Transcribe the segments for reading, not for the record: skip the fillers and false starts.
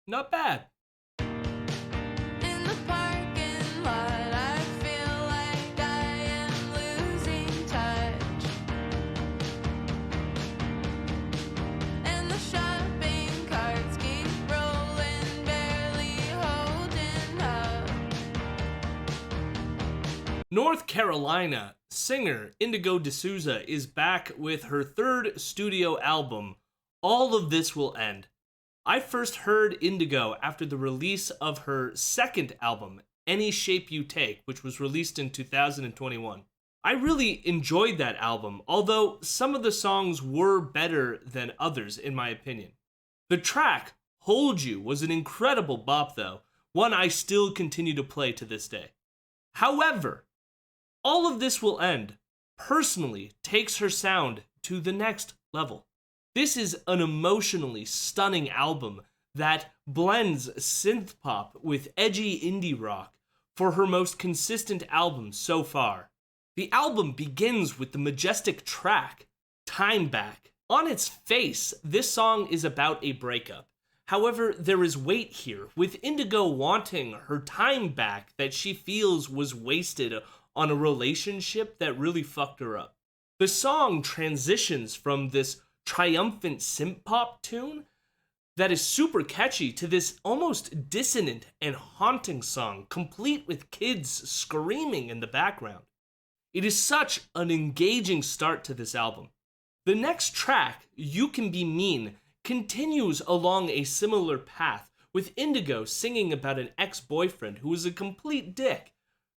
Not bad. In the parking lot, I feel like I am losing touch. And the shopping carts keep rolling, barely holding up. North Carolina singer Indigo De Souza is back with her third studio album, All of This Will End. I first heard Indigo after the release of her second album, Any Shape You Take, which was released in 2021. I really enjoyed that album, although some of the songs were better than others, in my opinion. The track, Hold You, was an incredible bop, though, one I still continue to play to this day. However, All of This Will End personally takes her sound to the next level. This is an emotionally stunning album that blends synth pop with edgy indie rock for her most consistent album so far. The album begins with the majestic track, Time Back. On its face, this song is about a breakup. However, there is weight here, with Indigo wanting her time back that she feels was wasted on a relationship that really fucked her up. The song transitions from this triumphant synth pop tune that is super catchy to this almost dissonant and haunting song, complete with kids screaming in the background. It is such an engaging start to this album. The next track, You Can Be Mean, continues along a similar path, with Indigo singing about an ex-boyfriend who is a complete dick.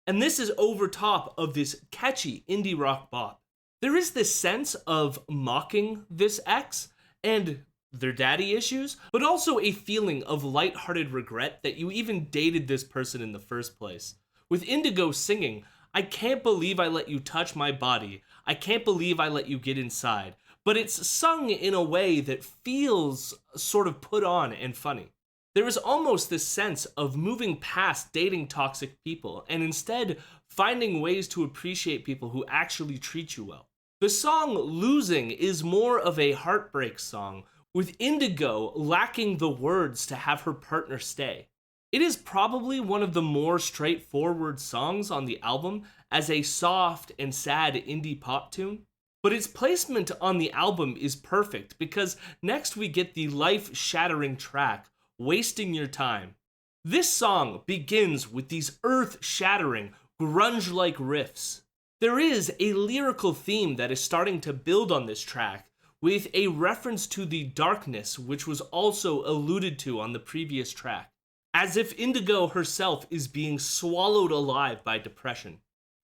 And this is over top of this catchy indie rock bop. There is this sense of mocking this ex and their daddy issues, but also a feeling of lighthearted regret that you even dated this person in the first place. With Indigo singing, I can't believe I let you touch my body. I can't believe I let you get inside. But it's sung in a way that feels sort of put on and funny. There is almost this sense of moving past dating toxic people and instead finding ways to appreciate people who actually treat you well. The song Losing is more of a heartbreak song, with Indigo lacking the words to have her partner stay. It is probably one of the more straightforward songs on the album as a soft and sad indie pop tune, but its placement on the album is perfect because next we get the life-shattering track, Wasting Your Time. This song begins with these earth-shattering, grunge-like riffs. There is a lyrical theme that is starting to build on this track, with a reference to the darkness which was also alluded to on the previous track, as if Indigo herself is being swallowed alive by depression.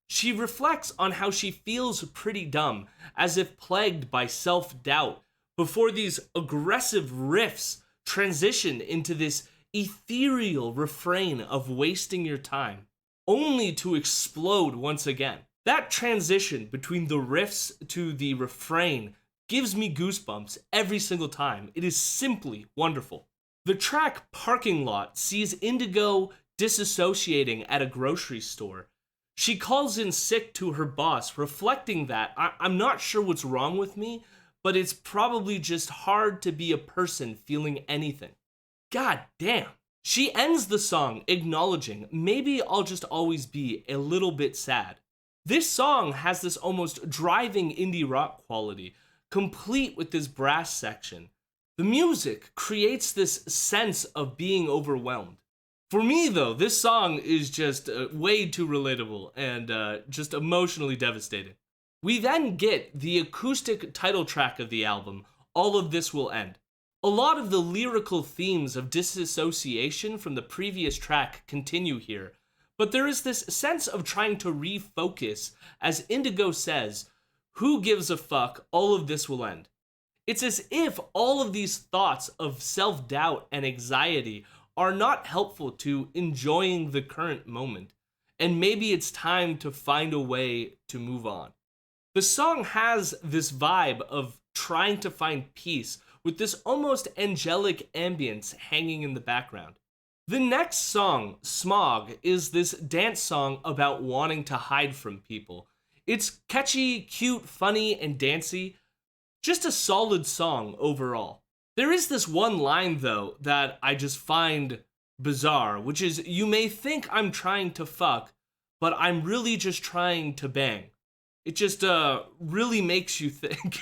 She reflects on how she feels pretty dumb, as if plagued by self-doubt, before these aggressive riffs transition into this ethereal refrain of wasting your time, only to explode once again. That transition between the riffs to the refrain gives me goosebumps every single time. It is simply wonderful. The track Parking Lot sees Indigo disassociating at a grocery store. She calls in sick to her boss, reflecting that I'm not sure what's wrong with me, but it's probably just hard to be a person feeling anything. God damn. She ends the song acknowledging, maybe I'll just always be a little bit sad. This song has this almost driving indie rock quality, complete with this brass section. The music creates this sense of being overwhelmed. For me, though, this song is just way too relatable and just emotionally devastating. We then get the acoustic title track of the album, All of This Will End. A lot of the lyrical themes of disassociation from the previous track continue here, but there is this sense of trying to refocus, as Indigo says, who gives a fuck, all of this will end. It's as if all of these thoughts of self-doubt and anxiety are not helpful to enjoying the current moment, and maybe it's time to find a way to move on. The song has this vibe of trying to find peace with this almost angelic ambience hanging in the background. The next song, Smog, is this dance song about wanting to hide from people. It's catchy, cute, funny, and dancey. Just a solid song overall. There is this one line, though, that I just find bizarre, which is, "You may think I'm trying to fuck, but I'm really just trying to bang." It just really makes you think.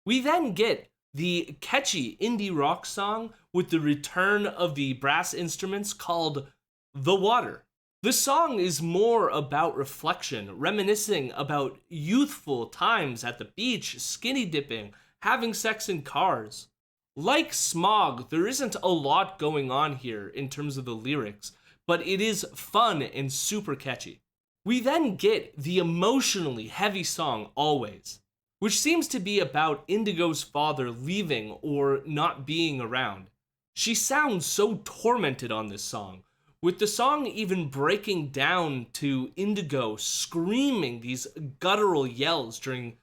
We then get the catchy indie rock song with the return of the brass instruments called The Water. The song is more about reflection, reminiscing about youthful times at the beach, skinny dipping, having sex in cars. Like Smog, there isn't a lot going on here in terms of the lyrics, but it is fun and super catchy. We then get the emotionally heavy song Always, which seems to be about Indigo's father leaving or not being around. She sounds so tormented on this song, with the song even breaking down to Indigo screaming these guttural yells during,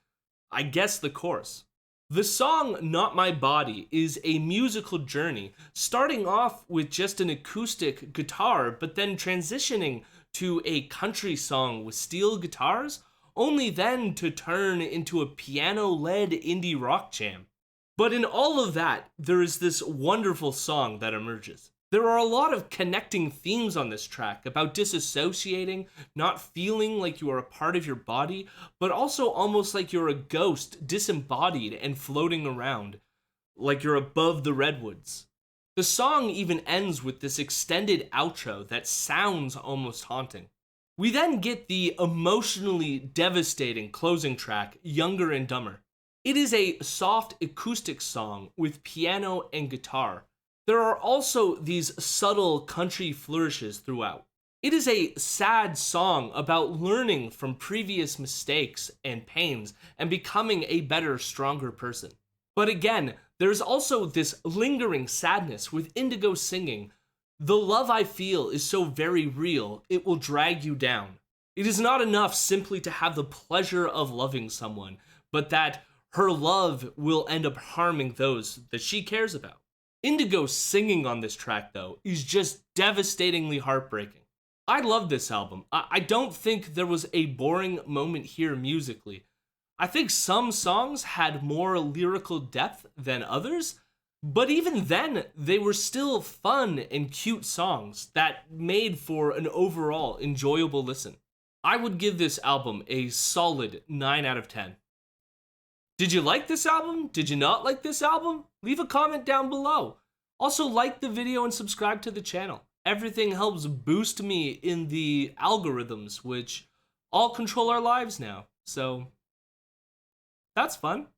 I guess, the chorus. The song Not My Body is a musical journey, starting off with just an acoustic guitar, but then transitioning to a country song with steel guitars, only then to turn into a piano-led indie rock jam. But in all of that, there is this wonderful song that emerges. There are a lot of connecting themes on this track about disassociating, not feeling like you are a part of your body, but also almost like you're a ghost, disembodied and floating around, like you're above the redwoods. The song even ends with this extended outro that sounds almost haunting. We then get the emotionally devastating closing track, Younger and Dumber. It is a soft acoustic song with piano and guitar. There are also these subtle country flourishes throughout. It is a sad song about learning from previous mistakes and pains and becoming a better, stronger person. But again, there's also this lingering sadness with Indigo singing, "The love I feel is so very real, it will drag you down." It is not enough simply to have the pleasure of loving someone, but that her love will end up harming those that she cares about. Indigo singing on this track, though, is just devastatingly heartbreaking. I love this album. I don't think there was a boring moment here musically. I think some songs had more lyrical depth than others, but even then, they were still fun and cute songs that made for an overall enjoyable listen. I would give this album a solid 9 out of 10. Did you like this album? Did you not like this album? Leave a comment down below. Also, like the video and subscribe to the channel. Everything helps boost me in the algorithms, which all control our lives now. So, that's fun.